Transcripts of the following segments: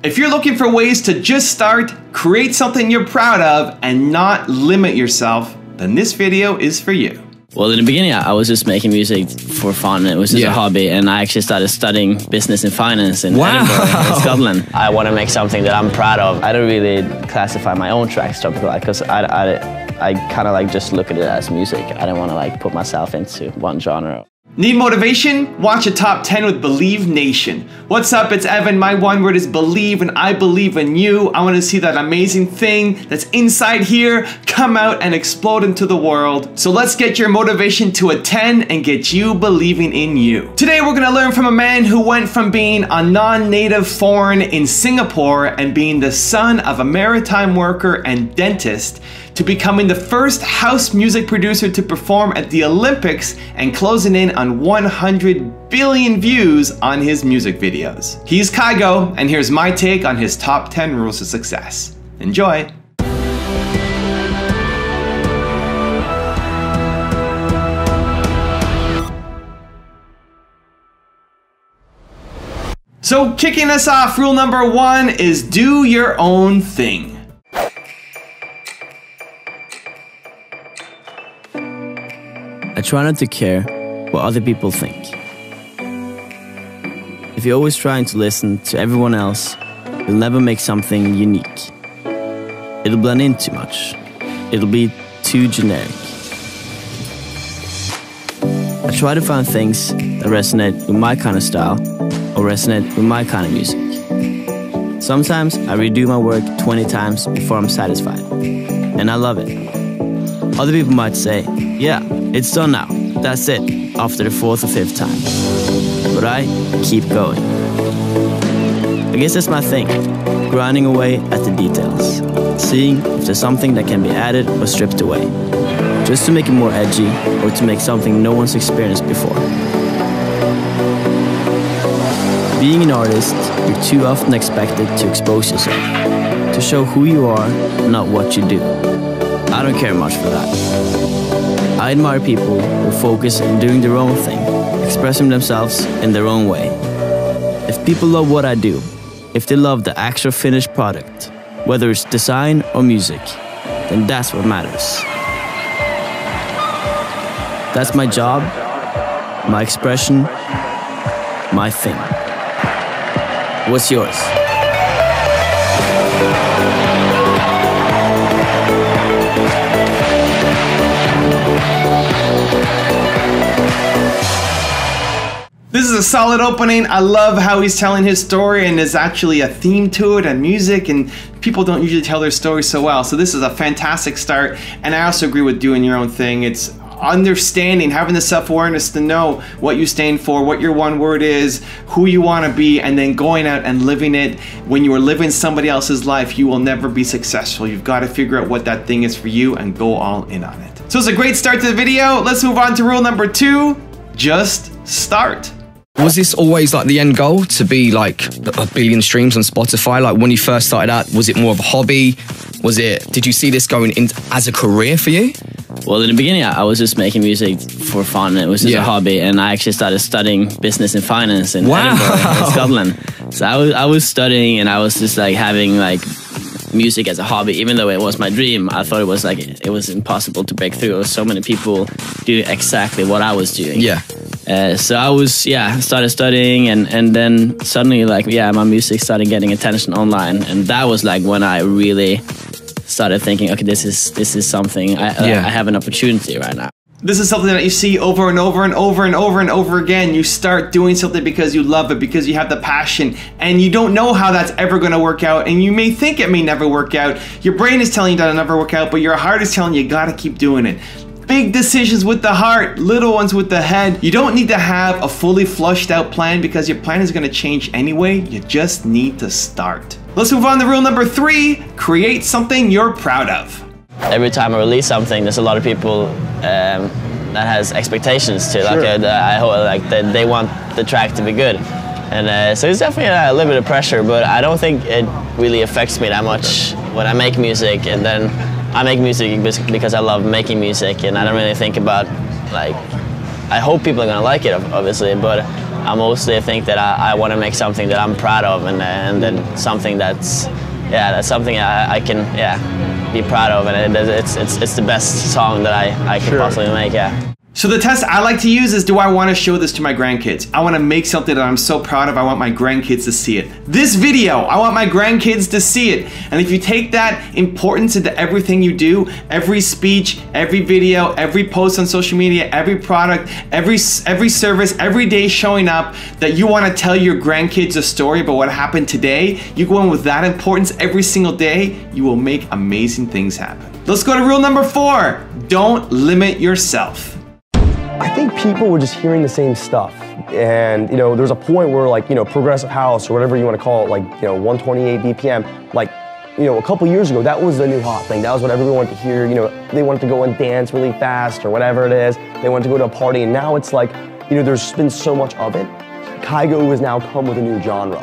If you're looking for ways to just start, create something you're proud of, and not limit yourself, then this video is for you. Well, in the beginning, I was just making music for fun. It was just a hobby, and I actually started studying business and finance in Edinburgh, in Scotland. I want to make something that I'm proud of. I don't really classify my own tracks tropical, because I kind of like just look at it as music. I don't want to like put myself into one genre. Need motivation? Watch a top 10 with Believe Nation. What's up, it's Evan. My one word is believe, and I believe in you. I want to see that amazing thing that's inside here come out and explode into the world. So let's get your motivation to a 10 and get you believing in you. Today we're going to learn from a man who went from being a non-native foreign in Singapore and being the son of a maritime worker and dentist to becoming the first house music producer to perform at the Olympics and closing in on 100 billion views on his music videos. He's Kygo, and here's my take on his top 10 rules of success. Enjoy! So kicking us off, rule number 1 is do your own thing. I try not to care what other people think. If you're always trying to listen to everyone else, you'll never make something unique. It'll blend in too much. It'll be too generic. I try to find things that resonate with my kind of style or resonate with my kind of music. Sometimes I redo my work 20 times before I'm satisfied, and I love it. Other people might say, yeah, it's done now, that's it, after the 4th or 5th time. But I keep going. I guess that's my thing, grinding away at the details, seeing if there's something that can be added or stripped away, just to make it more edgy or to make something no one's experienced before. Being an artist, you're too often expected to expose yourself, to show who you are, not what you do. I don't care much for that. I admire people who focus on doing their own thing, expressing themselves in their own way. If people love what I do, if they love the actual finished product, whether it's design or music, then that's what matters. That's my job, my expression, my thing. What's yours? This is a solid opening. I love how he's telling his story, and there's actually a theme to it and music, and people don't usually tell their stories so well. So this is a fantastic start, and I also agree with doing your own thing. It's understanding, having the self-awareness to know what you stand for, what your one word is, who you want to be, and then going out and living it. When you are living somebody else's life, you will never be successful. You've got to figure out what that thing is for you and go all in on it. So it's a great start to the video. Let's move on to rule number 2. Just start. Was this always like the end goal, to be like 1 billion streams on Spotify? Like when you first started out, was it more of a hobby? Did you see this going in as a career for you? Well, in the beginning, I was just making music for fun. It was just a hobby, and I actually started studying business and finance in Edinburgh, in Scotland. So I was studying, and I was just like having like music as a hobby, even though it was my dream. I thought it was impossible to break through. So many people do exactly what I was doing. So I was started studying, and then suddenly my music started getting attention online, and that was like when I really started thinking, okay, this is something I have an opportunity right now. This is something that you see over and over and over and over and over again. You start doing something because you love it, because you have the passion, and you don't know how that's ever going to work out, and you may think it may never work out. Your brain is telling you that it'll never work out, but your heart is telling you gotta keep doing it. Big decisions with the heart, little ones with the head. You don't need to have a fully flushed out plan because your plan is going to change anyway. You just need to start. Let's move on to rule number 3. Create something you're proud of. Every time I release something, there's a lot of people that has expectations to it. I hope they want the track to be good. And so it's definitely a little bit of pressure, but I don't think it really affects me that much when I make music. And then I make music because I love making music, and I don't really think about, like, I hope people are gonna like it, obviously, but I mostly think that I want to make something that I'm proud of, and then something that's something I can be proud of, and it's the best song that I can possibly make. Yeah. So the test I like to use is, do I want to show this to my grandkids? I want to make something that I'm so proud of, I want my grandkids to see it. This video, I want my grandkids to see it. And if you take that importance into everything you do, every speech, every video, every post on social media, every product, every service, every day showing up, that you want to tell your grandkids a story about what happened today, you go in with that importance every single day, you will make amazing things happen. Let's go to rule number 4. Don't limit yourself. I think people were just hearing the same stuff, and there was a point where, like, progressive house or whatever you want to call it, like 128 BPM, like a couple years ago, that was the new hot thing. That was what everyone wanted to hear. They wanted to go and dance really fast or whatever it is. They wanted to go to a party, and now it's like there's been so much of it. Kygo has now come with a new genre.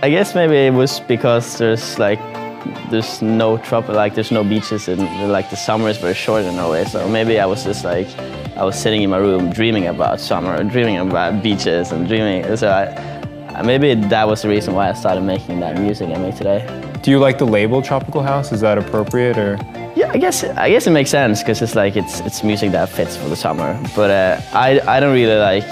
I guess maybe it was because there's no trouble, like there's no beaches, and like the summer is very short in Norway. So maybe I was just like, I was sitting in my room dreaming about summer, dreaming about beaches, and dreaming. So maybe that was the reason why I started making that music I make today. Do you like the label Tropical House? Is that appropriate, or? Yeah, I guess it makes sense, because it's like it's music that fits for the summer. But I don't really like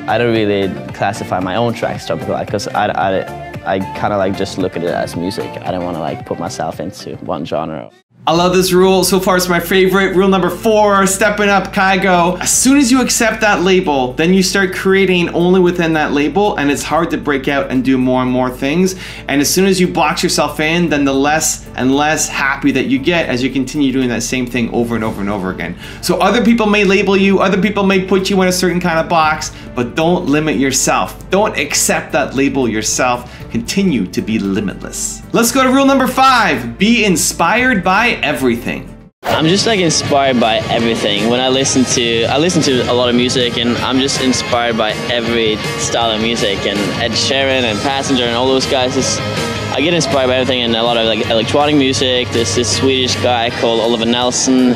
I don't really classify my own tracks tropical, because I kind of like just look at it as music. I don't want to like put myself into one genre. I love this rule. So far, it's my favorite. Rule number 4, stepping up, Kygo. As soon as you accept that label, then you start creating only within that label, and it's hard to break out and do more and more things. And as soon as you box yourself in, then the less and less happy that you get as you continue doing that same thing over and over and over again. So other people may label you, other people may put you in a certain kind of box, but don't limit yourself. Don't accept that label yourself. Continue to be limitless. Let's go to rule number 5. Be inspired by everything. I'm just like inspired by everything. When I listen to a lot of music, and I'm just inspired by every style of music. And Ed Sheeran and Passenger and all those guys, I get inspired by everything, and a lot of like electronic music. There's this Swedish guy called Oliver Nelson.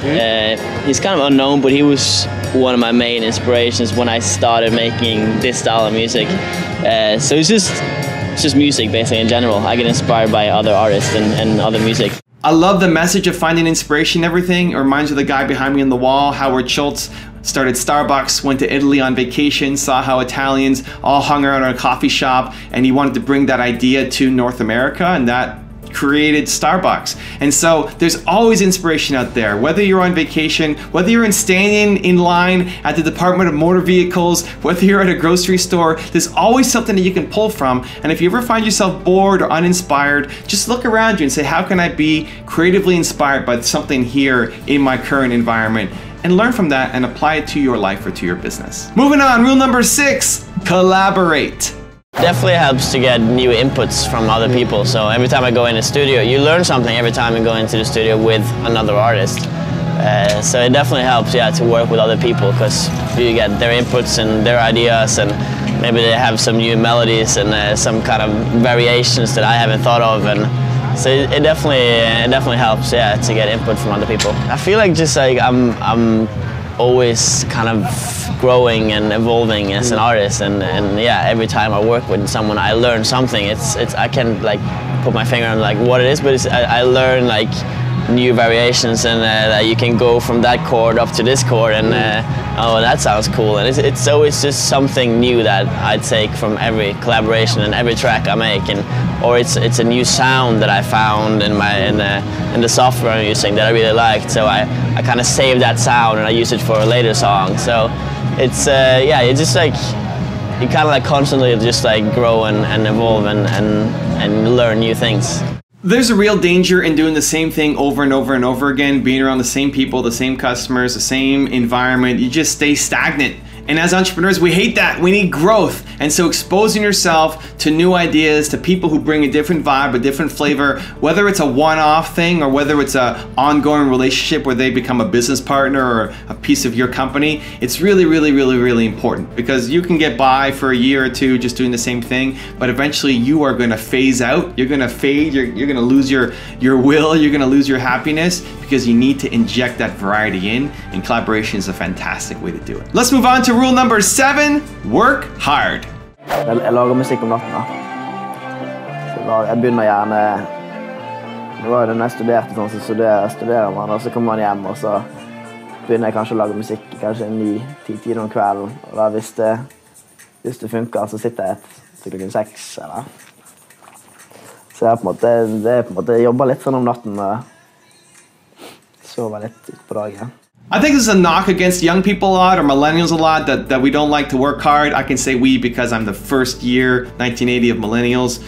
He's kind of unknown, but he was one of my main inspirations when I started making this style of music. So it's just music basically in general. I get inspired by other artists and other music. I love the message of finding inspiration in everything. It reminds me of the guy behind me on the wall, Howard Schultz. Started Starbucks, went to Italy on vacation, saw how Italians all hung around at a coffee shop, and he wanted to bring that idea to North America, and that created Starbucks. And so there's always inspiration out there, whether you're on vacation, whether you're standing in line at the Department of Motor Vehicles, whether you're at a grocery store, there's always something that you can pull from. And if you ever find yourself bored or uninspired, just look around you and say, how can I be creatively inspired by something here in my current environment? And learn from that and apply it to your life or to your business. Moving on, rule number 6, collaborate. Definitely helps to get new inputs from other people. So every time I go in the studio, you learn something every time you go into the studio with another artist. So it definitely helps, to work with other people, because you get their inputs and their ideas, and maybe they have some new melodies and some kind of variations that I haven't thought of. And so it definitely helps, to get input from other people. I feel like just like I'm always kind of growing and evolving as an artist, and every time I work with someone, I learn something. I can't like put my finger on like what it is, but I learn like new variations, and you can go from that chord up to this chord, and oh, that sounds cool. And it's always just something new that I take from every collaboration and every track I make, or it's a new sound that I found in the software I'm using that I really liked. So I kind of save that sound and I use it for a later song. So it's it's just like you kind of like constantly just like grow and evolve and learn new things. There's a real danger in doing the same thing over and over and over again, being around the same people, the same customers, the same environment. You just stay stagnant. And as entrepreneurs, we hate that. We need growth. And so exposing yourself to new ideas, to people who bring a different vibe, a different flavor, whether it's a one-off thing or whether it's an ongoing relationship where they become a business partner or a piece of your company, it's really, really, really, really important, because you can get by for a year or two just doing the same thing, but eventually you are going to phase out. You're going to fade. You're going to lose your will. You're going to lose your happiness, because you need to inject that variety in, and collaboration is a fantastic way to do it. Let's move on to to rule number 7, work hard. Jeg lager musikk om natten. Så jeg begynner gjerne. Det var jo det når jeg studerte, sånn, så studerer man, og så kommer man hjem, og så begynner jeg kanskje å lage musikk, kanskje 9-10 om kvelden. Og da hvis det funker, så sitter jeg til klokken 6, eller. Så jeg på en måte jobber litt sånn om natten, sover litt ut på dagen. I think this is a knock against young people a lot, or millennials a lot, that we don't like to work hard. I can say we because I'm the first year, 1980, of millennials.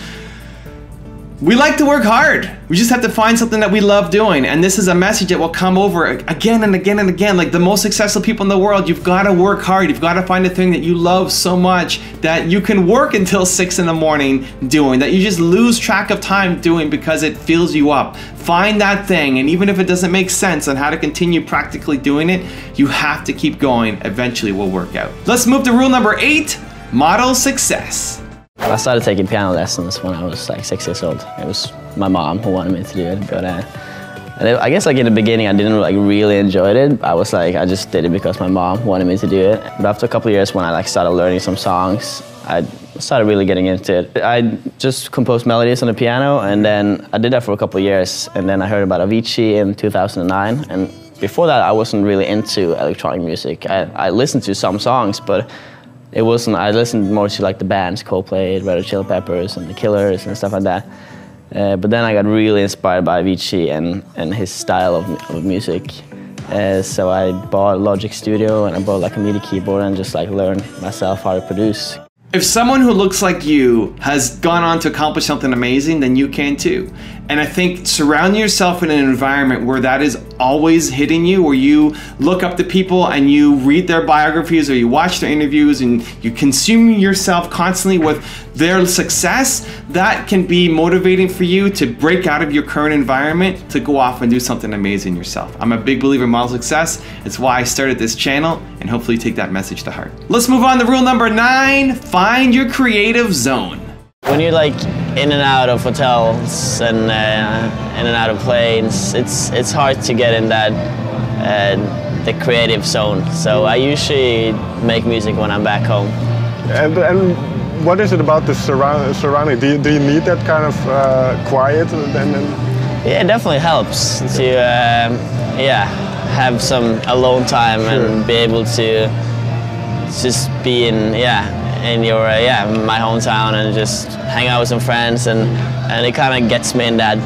We like to work hard. We just have to find something that we love doing. And this is a message that will come over again and again and again. Like the most successful people in the world, you've got to work hard. You've got to find a thing that you love so much that you can work until 6 in the morning doing, that you just lose track of time doing because it fills you up. Find that thing, and even if it doesn't make sense on how to continue practically doing it, you have to keep going. Eventually it will work out. Let's move to rule number 8, model success. I started taking piano lessons when I was like 6 years old. It was my mom who wanted me to do it, but I guess like in the beginning I didn't like really enjoy it. I just did it because my mom wanted me to do it. But after a couple of years, when I like started learning some songs, I started really getting into it. I just composed melodies on the piano, and then I did that for a couple of years, and then I heard about Avicii in 2009, and before that I wasn't really into electronic music. I listened to some songs, but it wasn't. I listened more to like the bands, Coldplay, Red Hot Chili Peppers, and The Killers, and stuff like that. But then I got really inspired by Avicii and his style of music. So I bought a Logic Studio, and I bought like a MIDI keyboard, and just like learned myself how to produce. If someone who looks like you has gone on to accomplish something amazing, then you can too. And I think surround yourself in an environment where that is always hitting you, where you look up to people and you read their biographies or you watch their interviews and you consume yourself constantly with their success. That can be motivating for you to break out of your current environment to go off and do something amazing yourself. I'm a big believer in model success. It's why I started this channel, and hopefully you take that message to heart. Let's move on to rule number 9, find your creative zone. When you're like in and out of hotels and in and out of planes, it's hard to get in that the creative zone. So I usually make music when I'm back home. And what is it about the surrounding? Do you need that kind of quiet? Yeah, it definitely helps to have some alone time and be able to just be in your my hometown and just hang out with some friends, and it kind of gets me in that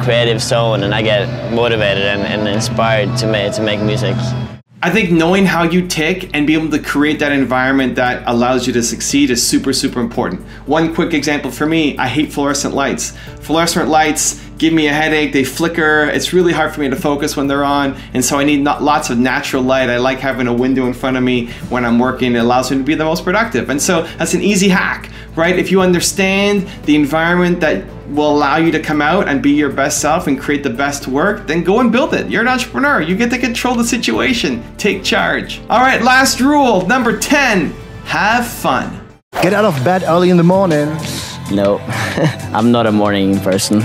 creative zone, and I get motivated and inspired to make music. I think knowing how you tick and be able to create that environment that allows you to succeed is super, super important. One quick example for me, I hate fluorescent lights. Fluorescent lights give me a headache, they flicker, it's really hard for me to focus when they're on, and so I need lots of natural light. I like having a window in front of me when I'm working. It allows me to be the most productive, and so that's an easy hack, right? If you understand the environment that will allow you to come out and be your best self and create the best work, then go and build it. You're an entrepreneur. You get to control the situation. Take charge. All right, last rule, number 10, have fun. Get out of bed early in the morning. No, I'm not a morning person.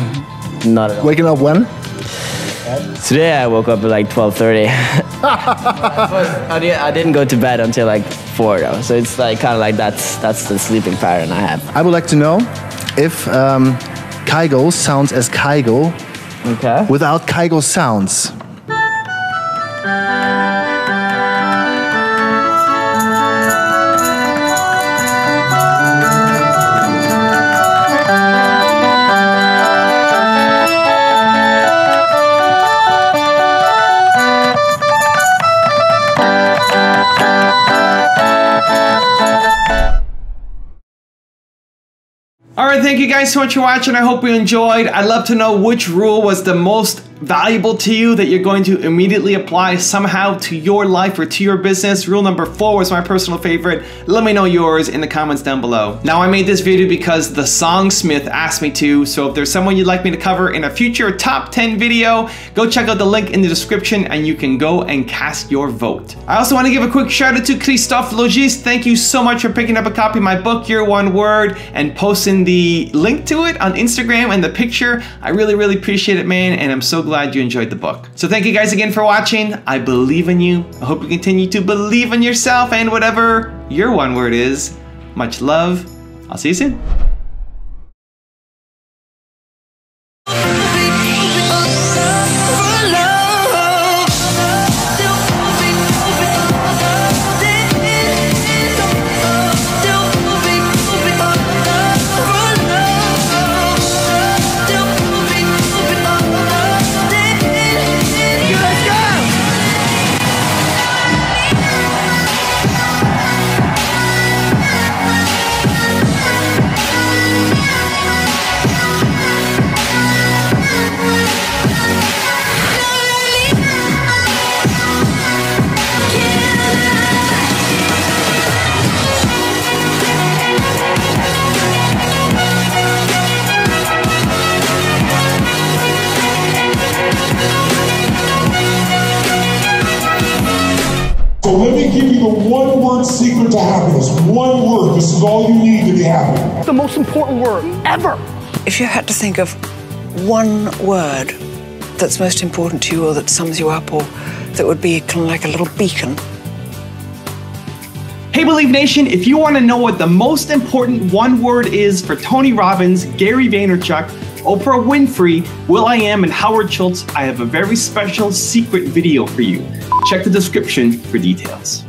Not at all. Waking up when? Today I woke up at like 12:30. I didn't go to bed until like 4 though, so it's like kind of like that's the sleeping pattern I have. I would like to know if Kygo sounds as Kygo without Kygo sounds. Alright, thank you guys so much for watching. I hope you enjoyed. I'd love to know which rule was the most valuable to you that you're going to immediately apply somehow to your life or to your business. Rule number 4 was my personal favorite. Let me know yours in the comments down below. Now, I made this video because the Songsmith asked me to, so if there's someone you'd like me to cover in a future top 10 video, go check out the link in the description and you can go and cast your vote. I also want to give a quick shout out to Christophe Logis. Thank you so much for picking up a copy of my book, Your One Word, and posting the link to it on Instagram and the picture. I really, really appreciate it, man, and I'm so glad you enjoyed the book. So thank you guys again for watching. I believe in you. I hope you continue to believe in yourself and whatever your one word is. Much love. I'll see you soon. So let me give you the one-word secret to happiness. One word. This is all you need to be happy. The most important word ever. If you had to think of one word that's most important to you or that sums you up or that would be kind of like a little beacon. Hey Believe Nation, if you want to know what the most important one word is for Tony Robbins, Gary Vaynerchuk, Oprah Winfrey, will.i.am, and Howard Schultz, I have a very special secret video for you. Check the description for details.